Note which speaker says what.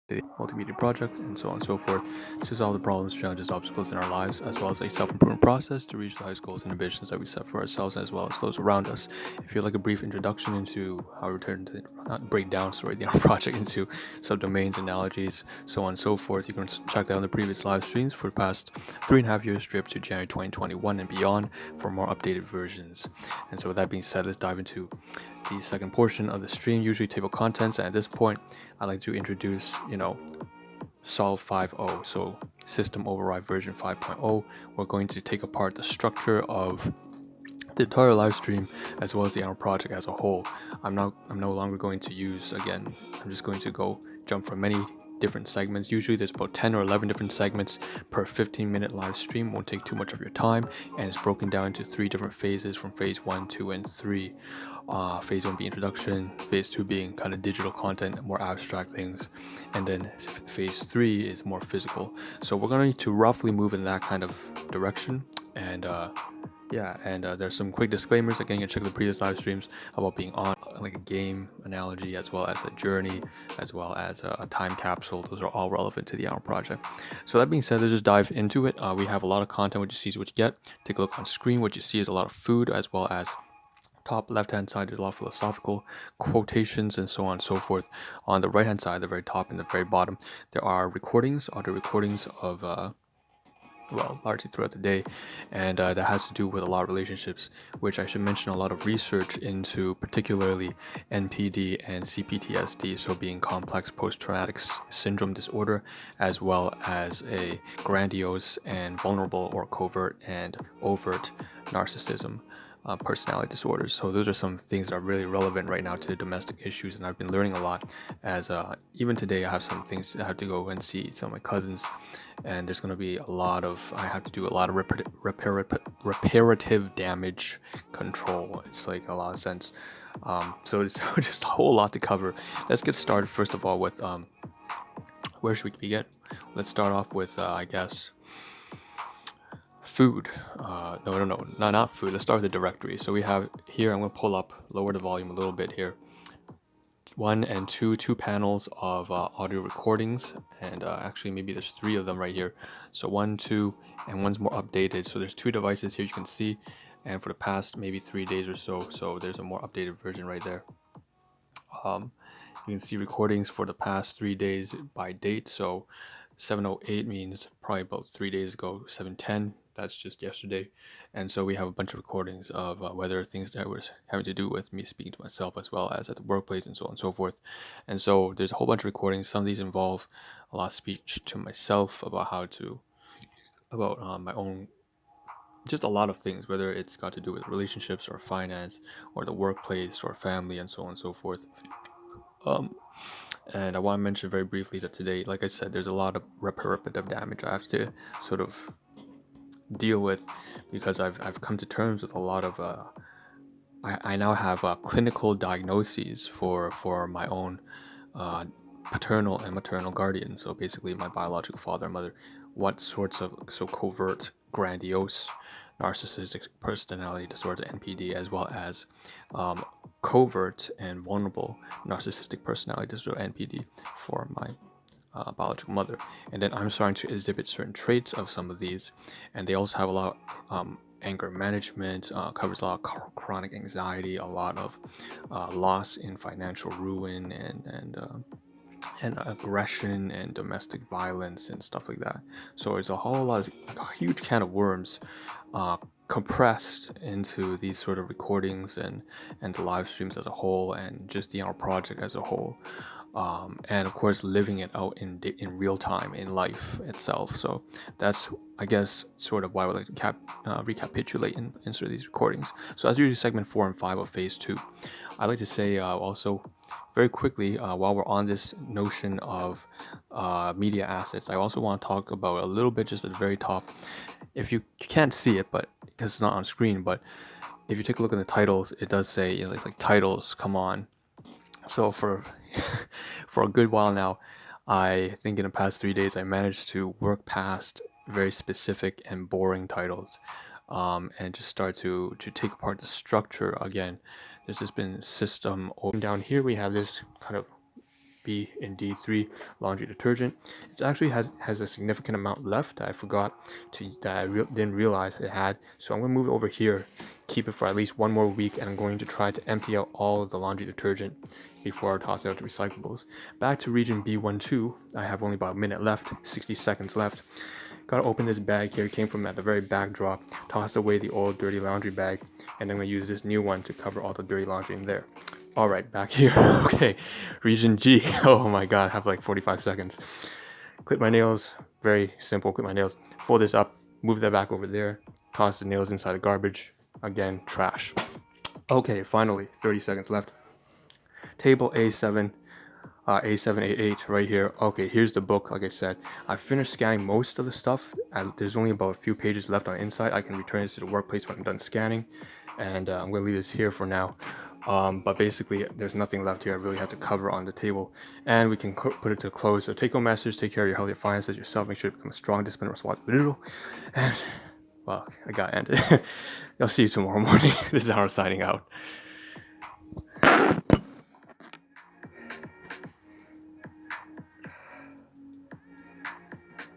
Speaker 1: the multimedia project, and so on and so forth, to solve the problems, challenges, obstacles in our lives, as well as a self-improvement process to reach the highest goals and ambitions that we set for ourselves as well as those around us. If you'd like a brief introduction into how we turn to break down the Ahn project into subdomains, analogies, so on and so forth, you can check out the previous live streams for the past 3.5 years, strip to January 2021 and beyond for more updated versions. And so with that being said, let's dive into the second portion of the stream, usually table contents. And at this point, I'd like to introduce, Solve 5.0, so System Override version 5.0. We're going to take apart the structure of the entire live stream as well as the Ahn Rho project as a whole. I'm no longer going to use, again, I'm just going to jump from many different segments. Usually there's about 10 or 11 different segments per 15-minute live stream. Won't take too much of your time, and it's broken down into 3 different phases from phase 1, 2, and 3. Phase 1 being introduction, phase 2 being kind of digital content, more abstract things, and then phase 3 is more physical. So we're going to roughly move in that kind of direction. And there's some quick disclaimers. Again, you can check the previous live streams about being on like a game analogy, as well as a journey, as well as a time capsule. Those are all relevant to the Ahn Rho project. So that being said, let's just dive into it. We have a lot of content. What you see is what you get. Take a look on screen. What you see is a lot of food, as well as top left hand side, there's a lot of philosophical quotations and so on and so forth. On the right hand side, the very top and the very bottom, there are recordings, audio recordings of largely throughout the day, and that has to do with a lot of relationships, which I should mention a lot of research into, particularly NPD and CPTSD, so being complex post-traumatic syndrome disorder, as well as a grandiose and vulnerable or covert and overt narcissism. Personality disorders. So those are some things that are really relevant right now to domestic issues, and I've been learning a lot. As even today, I have some things I have to go and see some of my cousins, and there's going to be I have to do a lot of reparative damage control. It's like a lot of sense. So it's just a whole lot to cover. Let's get started first of all with where should we begin? Let's start off with I guess food. No, not food. Let's start with the directory. So we have here, I'm going to lower the volume a little bit here. 1 and 2 panels of audio recordings, and actually maybe there's 3 of them right here. So 1, 2, and one's more updated. So there's 2 devices here you can see, and for the past maybe 3 days or so. So there's a more updated version right there. You can see recordings for the past 3 days by date. So 708 means probably about 3 days ago. 710, that's just yesterday. And so we have a bunch of recordings of whether things that was having to do with me speaking to myself, as well as at the workplace, and so on and so forth. And so there's a whole bunch of recordings. Some of these involve a lot of speech to myself about my own, just a lot of things, whether it's got to do with relationships or finance or the workplace or family, and so on and so forth. And I want to mention very briefly that today, like I said, there's a lot of reparative damage I have to sort of deal with, because I've come to terms with a lot of I now have clinical diagnoses for my own paternal and maternal guardians. So basically my biological father and mother, what sorts of covert, grandiose narcissistic personality disorder, NPD, as well as covert and vulnerable narcissistic personality disorder, NPD, for my biological mother. And then I'm starting to exhibit certain traits of some of these, and they also have a lot of anger management, covers a lot of chronic anxiety, a lot of loss in financial ruin, and aggression and domestic violence and stuff like that. So it's a huge can of worms compressed into these sort of recordings and the live streams as a whole, and just the Ahn Rho project as a whole. And of course living it out in real time in life itself. So that's, I guess, sort of why I would like to recapitulate and insert these recordings. So as usually segment 4 and 5 of phase 2, I'd like to say also very quickly, while we're on this notion of media assets, I also want to talk about a little bit, just at the very top. If you can't see it, but because it's not on screen, but if you take a look at the titles, it does say, it's like titles, come on. So for a good while now, I think in the past 3 days, I managed to work past very specific and boring titles, and just start to take apart the structure again. There's just been system. Down here we have this kind of B and D3 laundry detergent. It actually has a significant amount left that I forgot to didn't realize it had. So I'm gonna move it over here, keep it for at least one more week, and I'm going to try to empty out all of the laundry detergent before I toss it out to recyclables. Back to region B12, I have only about a minute left, 60 seconds left. Gotta open this bag here. It came from at the very back drop. Tossed away the old dirty laundry bag, and I'm gonna use this new one to cover all the dirty laundry in there. All right, back here. Okay, region G. Oh my god, I have like 45 seconds. Clip my nails. Very simple. Clip my nails. Fold this up. Move that back over there. Toss the nails inside the garbage. Again, trash. Okay, finally, 30 seconds left. Table A7. A788 right here. Okay, here's the book. Like I said, I finished scanning most of the stuff, and there's only about a few pages left on the inside. I can return it to the workplace when I'm done scanning, and I'm going to leave this here for now. But basically, there's nothing left here I really have to cover on the table, and we can put it to close. So take-home message: take care of your healthy finances yourself. Make sure to become a strong, disciplined, responsible. And well, I got to end it. I'll see you tomorrow morning. This is Ahn Rho signing out.